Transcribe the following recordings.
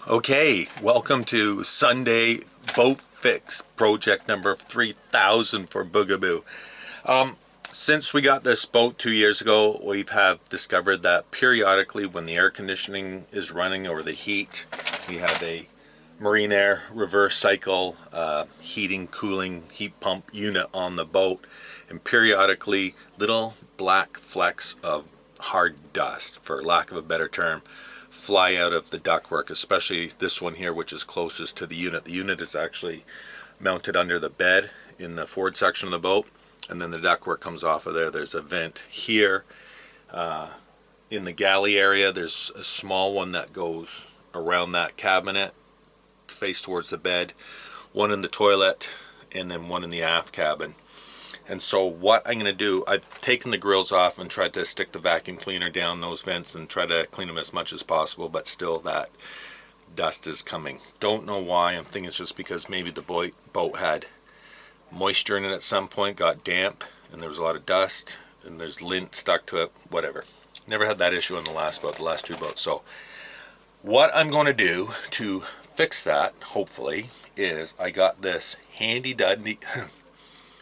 Okay, welcome to Sunday Boat Fix, project number 3000 for Boogaboo. Since we got this boat 2 years ago, we have discovered that periodically when the air conditioning is running or the heat, we have a marine air reverse cycle heating, cooling, heat pump unit on the boat, and periodically little black flecks of hard dust, for lack of a better term, fly out of the ductwork, especially this one here, which is closest to the unit. The unit is actually mounted under the bed in the forward section of the boat, and then the ductwork comes off of there. There's a vent here. In the galley area, there's a small one that goes around that cabinet, face towards the bed, one in the toilet, and then one in the aft cabin. And so what I'm going to do, I've taken the grills off and tried to stick the vacuum cleaner down those vents and try to clean them as much as possible, but still that dust is coming. Don't know why. I'm thinking it's just because maybe the boat had moisture in it at some point, got damp, and there was a lot of dust, and there's lint stuck to it, whatever. Never had that issue in the last boat, the last two boats. So what I'm going to do to fix that, hopefully, is I got this handy dandy.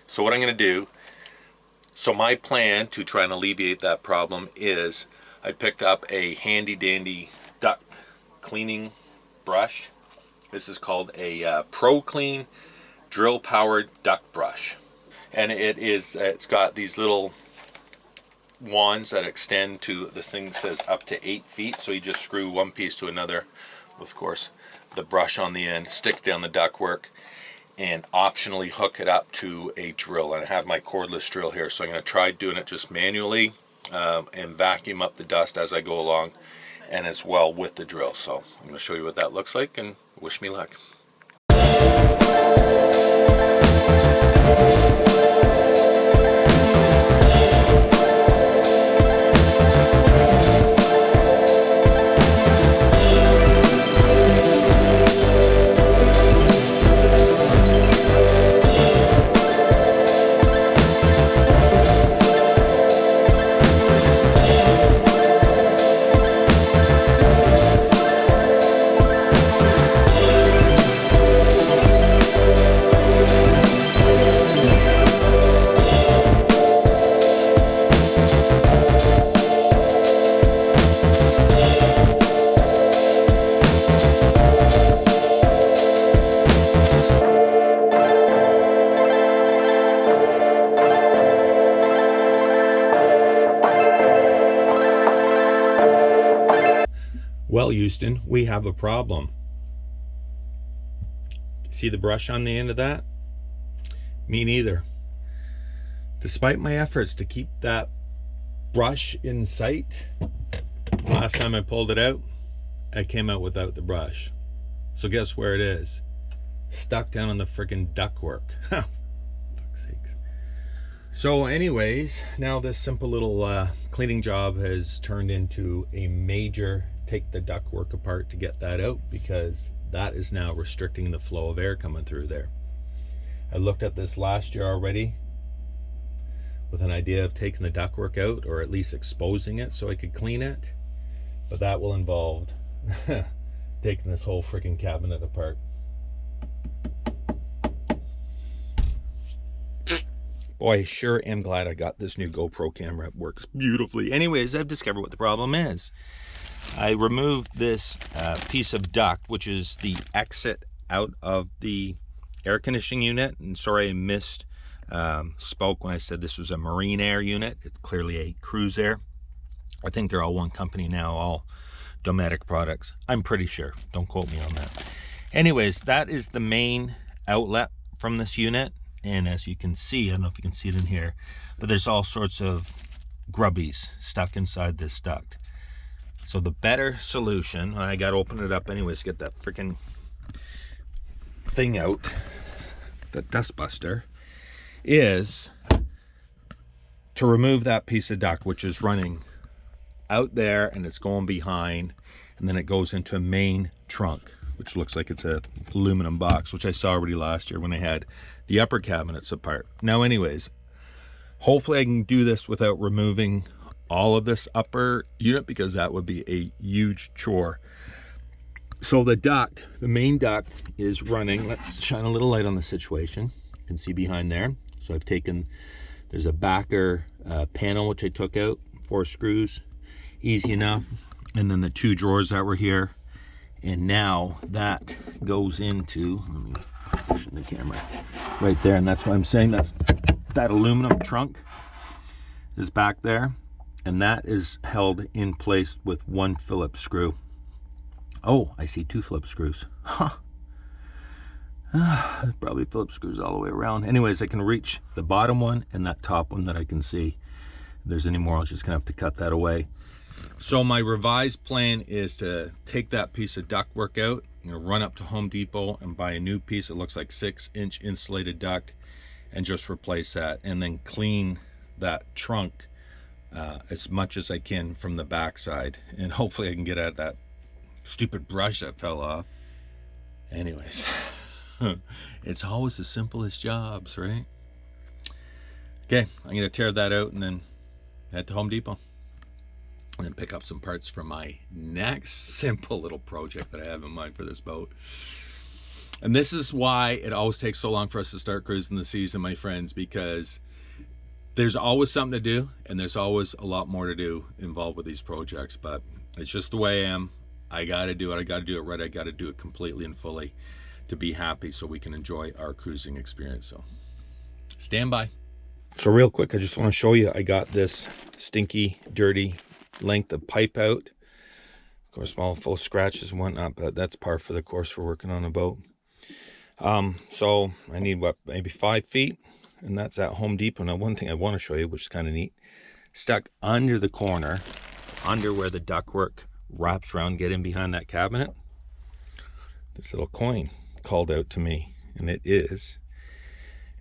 So what I'm going to do, so my plan to try and alleviate that problem is I picked up a handy dandy duct cleaning brush. This is called a Pro Clean drill powered duct brush, and it's got these little wands that extend to, this thing says up to 8 feet, so you just screw one piece to another with, of course, the brush on the end, stick it down the ductwork, and optionally hook it up to a drill. And I have my cordless drill here, so I'm going to try doing it just manually and vacuum up the dust as I go along, and as well with the drill. So I'm going to show you what that looks like, and wish me luck. Well, Houston, we have a problem. See the brush on the end of that? Me neither. Despite my efforts to keep that brush in sight, last time I pulled it out, I came out without the brush. So guess where it is? Stuck down on the freaking ductwork. Fuck's sakes. So anyways, now this simple little cleaning job has turned into a major take the ductwork apart to get that out, because that is now restricting the flow of air coming through there. I looked at this last year already with an idea of taking the ductwork out, or at least exposing it so I could clean it, but that will involve taking this whole freaking cabinet apart. Boy, I sure am glad I got this new GoPro camera. It works beautifully. Anyways, I've discovered what the problem is. I removed this piece of duct, which is the exit out of the air conditioning unit. And sorry I missed spoke when I said this was a marine air unit. It's clearly a Cruisair. I think they're all one company now, all Dometic products. I'm pretty sure. Don't quote me on that. Anyways, that is the main outlet from this unit. And as you can see, I don't know if you can see it in here, but there's all sorts of grubbies stuck inside this duct. So the better solution, I got to open it up anyways to get that freaking thing out, the dust buster, is to remove that piece of duct, which is running out there and it's going behind, and then it goes into a main trunk, which looks like it's a aluminum box, which I saw already last year when I had the upper cabinets apart. Now anyways, hopefully I can do this without removing all of this upper unit, because that would be a huge chore. So the duct, the main duct is running. Let's shine a little light on the situation. You can see behind there. So I've taken, there's a backer panel which I took out, 4 screws, easy enough. And then the 2 drawers that were here. And now that goes into, let me position the camera right there. And that's what I'm saying, that's that aluminum trunk is back there. And that is held in place with 1 Phillips screw. Oh, I see 2 Phillips screws. Huh. Probably Phillips screws all the way around. Anyways, I can reach the bottom one and that top one that I can see. If there's any more, I'll just gonna have to cut that away. So my revised plan is to take that piece of ductwork out, run up to Home Depot and buy a new piece. It looks like 6-inch insulated duct, and just replace that, and then clean that trunk as much as I can from the backside, and hopefully I can get at that stupid brush that fell off. Anyways, it's always the simplest jobs, right? Okay, I'm gonna tear that out and then head to Home Depot and then pick up some parts for my next simple little project that I have in mind for this boat. And this is why it always takes so long for us to start cruising the season, my friends, because there's always something to do and there's always a lot more to do involved with these projects. But it's just the way I am. I gotta do it. I gotta do it right. I gotta do it completely and fully to be happy so we can enjoy our cruising experience. So stand by. So real quick, I just want to show you, I got this stinky, dirty length of pipe out. Of course, small full of scratches and whatnot, but that's par for the course for working on a boat. So I need what, maybe 5 feet, and that's at Home Depot. Now, one thing I want to show you, which is kind of neat, stuck under the corner, under where the ductwork wraps around, get in behind that cabinet, this little coin called out to me, and it is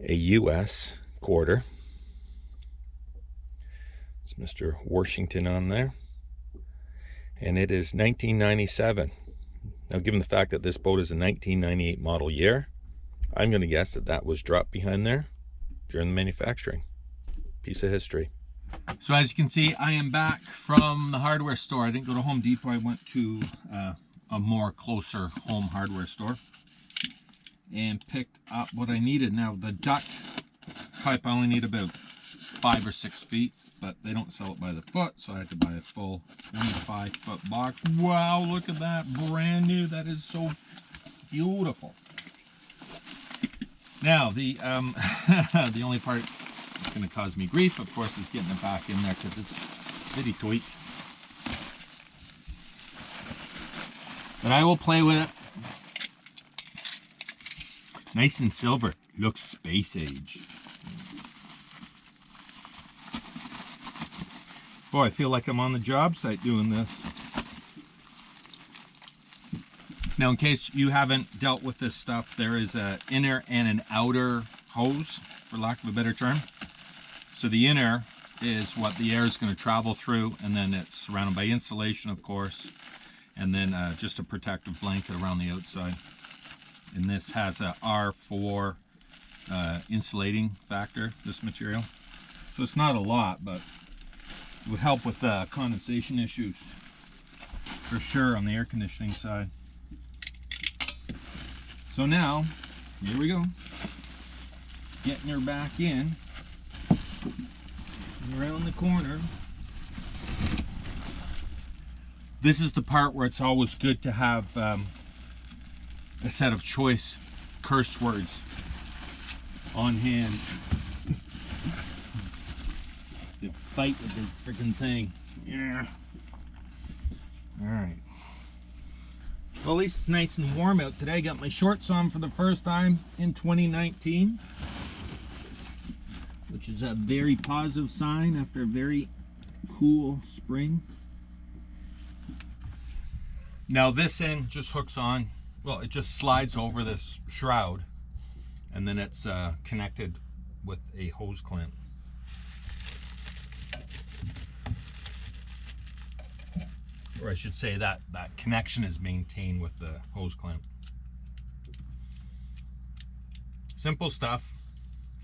a US quarter. It's Mr. Washington on there, and it is 1997. Now, given the fact that this boat is a 1998 model year, I'm going to guess that that was dropped behind there during the manufacturing. Piece of history. So as you can see, I am back from the hardware store. I didn't go to Home Depot. I went to a more closer home hardware store and picked up what I needed. Now, the duct pipe, I only need about 5 or 6 feet, but they don't sell it by the foot, so I had to buy a full 25-foot box. Wow, look at that, brand new. That is so beautiful. Now, the the only part that's going to cause me grief, of course, is getting it back in there because it's pretty tight. But I will play with it. Nice and silver. Looks space age. Boy, I feel like I'm on the job site doing this. Now, in case you haven't dealt with this stuff, there is an inner and an outer hose, for lack of a better term. So the inner is what the air is going to travel through, and then it's surrounded by insulation, of course, and then just a protective blanket around the outside. And this has a R4 insulating factor, this material. So it's not a lot, but it would help with condensation issues for sure on the air conditioning side. So now, here we go. Getting her back in. Around the corner. This is the part where it's always good to have a set of choice curse words on hand to fight with the freaking thing. Yeah. Alright. Well, at least it's nice and warm out today. I got my shorts on for the first time in 2019, which is a very positive sign after a very cool spring. Now this end just hooks on, well, it just slides over this shroud, and then it's connected with a hose clamp. Or I should say that connection is maintained with the hose clamp. Simple stuff,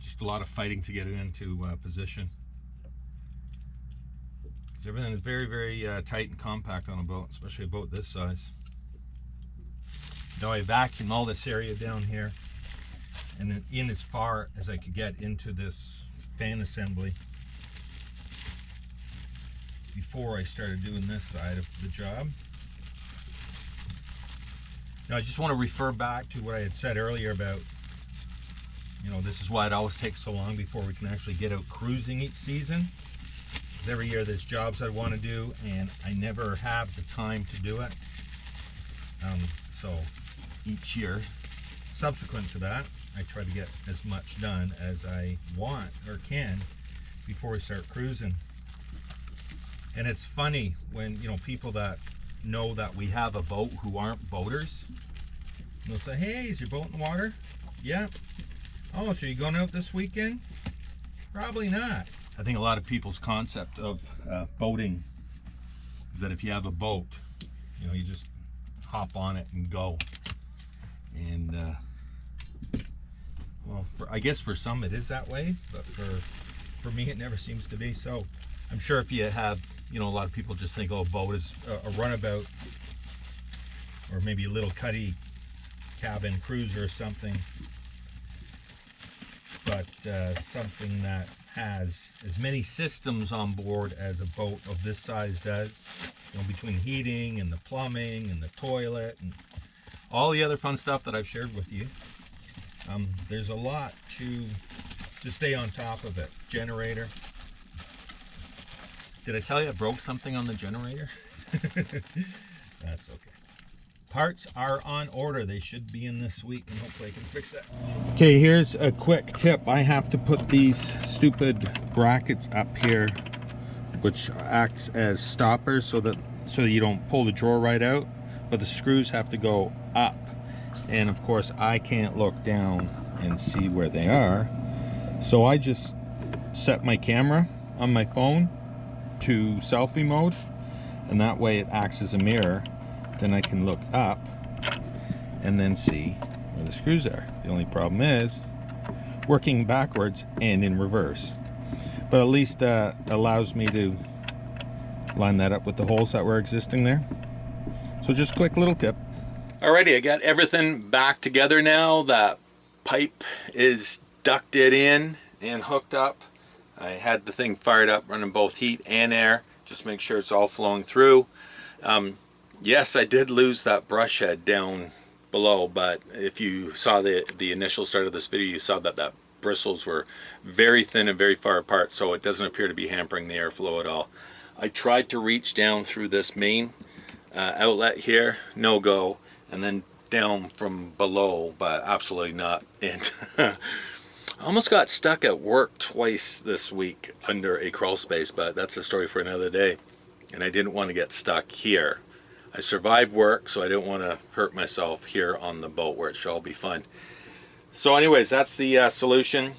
just a lot of fighting to get it into position. Because everything is very, very tight and compact on a boat, especially a boat this size. Now I vacuumed all this area down here, and then in as far as I could get into this fan assembly before I started doing this side of the job. Now I just want to refer back to what I had said earlier about, you know, this is why it always takes so long before we can actually get out cruising each season. Because every year there's jobs I want to do and I never have the time to do it. So each year subsequent to that, I try to get as much done as I want or can before we start cruising. And it's funny when, you know, people that know that we have a boat who aren't boaters, they'll say, hey, is your boat in the water? Yeah. Oh, so you going out this weekend? Probably not. I think a lot of people's concept of boating is that if you have a boat, you know, you just hop on it and go. And well, I guess for some it is that way, but for me it never seems to be. So I'm sure if you have, you know, a lot of people just think, oh, a boat is a runabout or maybe a little cuddy cabin cruiser or something, but something that has as many systems on board as a boat of this size does, you know, between heating and the plumbing and the toilet and all the other fun stuff that I've shared with you. There's a lot to stay on top of it. Generator. Did I tell you I broke something on the generator? That's okay. Parts are on order. They should be in this week, and hopefully I can fix that. Okay, here's a quick tip. I have to put these stupid brackets up here, which acts as stoppers so you don't pull the drawer right out, but the screws have to go up. And of course I can't look down and see where they are. So I just set my camera on my phone to selfie mode, and that way it acts as a mirror. Then I can look up and then see where the screws are. The only problem is working backwards and in reverse. But at least allows me to line that up with the holes that were existing there. So just a quick little tip. Alrighty, I got everything back together now. That pipe is ducted in and hooked up. I had the thing fired up, running both heat and air. Just make sure it's all flowing through. Yes, I did lose that brush head down below, but if you saw the initial start of this video, you saw that bristles were very thin and very far apart, so it doesn't appear to be hampering the airflow at all. I tried to reach down through this main outlet here, no go, and then down from below, but absolutely not. And I almost got stuck at work twice this week under a crawl space, but that's a story for another day. And I didn't want to get stuck here. I survived work, so I didn't want to hurt myself here on the boat where it should all be fun. So anyways, that's the solution.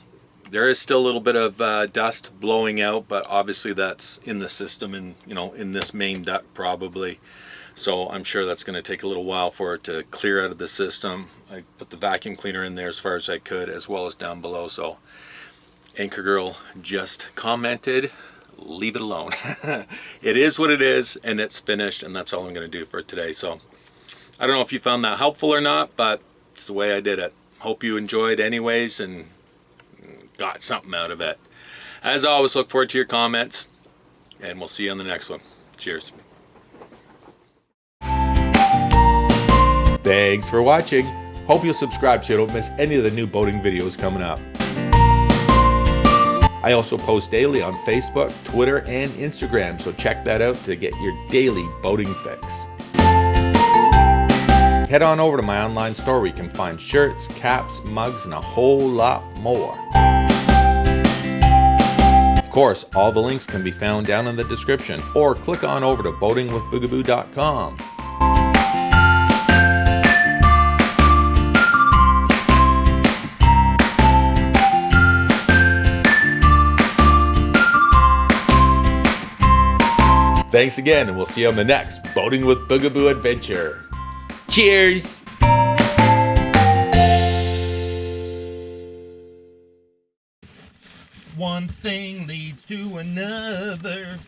There is still a little bit of dust blowing out, but obviously that's in the system and, you know, in this main duct probably. So I'm sure that's going to take a little while for it to clear out of the system. I put the vacuum cleaner in there as far as I could, as well as down below. So Anchor Girl just commented, leave it alone. It is what it is, and it's finished, and that's all I'm going to do for today. So I don't know if you found that helpful or not, but it's the way I did it. Hope you enjoyed anyways and got something out of it. As always, look forward to your comments, and we'll see you on the next one. Cheers. Thanks for watching. Hope you'll subscribe so you don't miss any of the new boating videos coming up. I also post daily on Facebook, Twitter, and Instagram, so check that out to get your daily boating fix. Head on over to my online store where you can find shirts, caps, mugs, and a whole lot more. Of course, all the links can be found down in the description, or click on over to boatingwithboogaboo.com. Thanks again, and we'll see you on the next Boating with Boogaboo adventure. Cheers! One thing leads to another.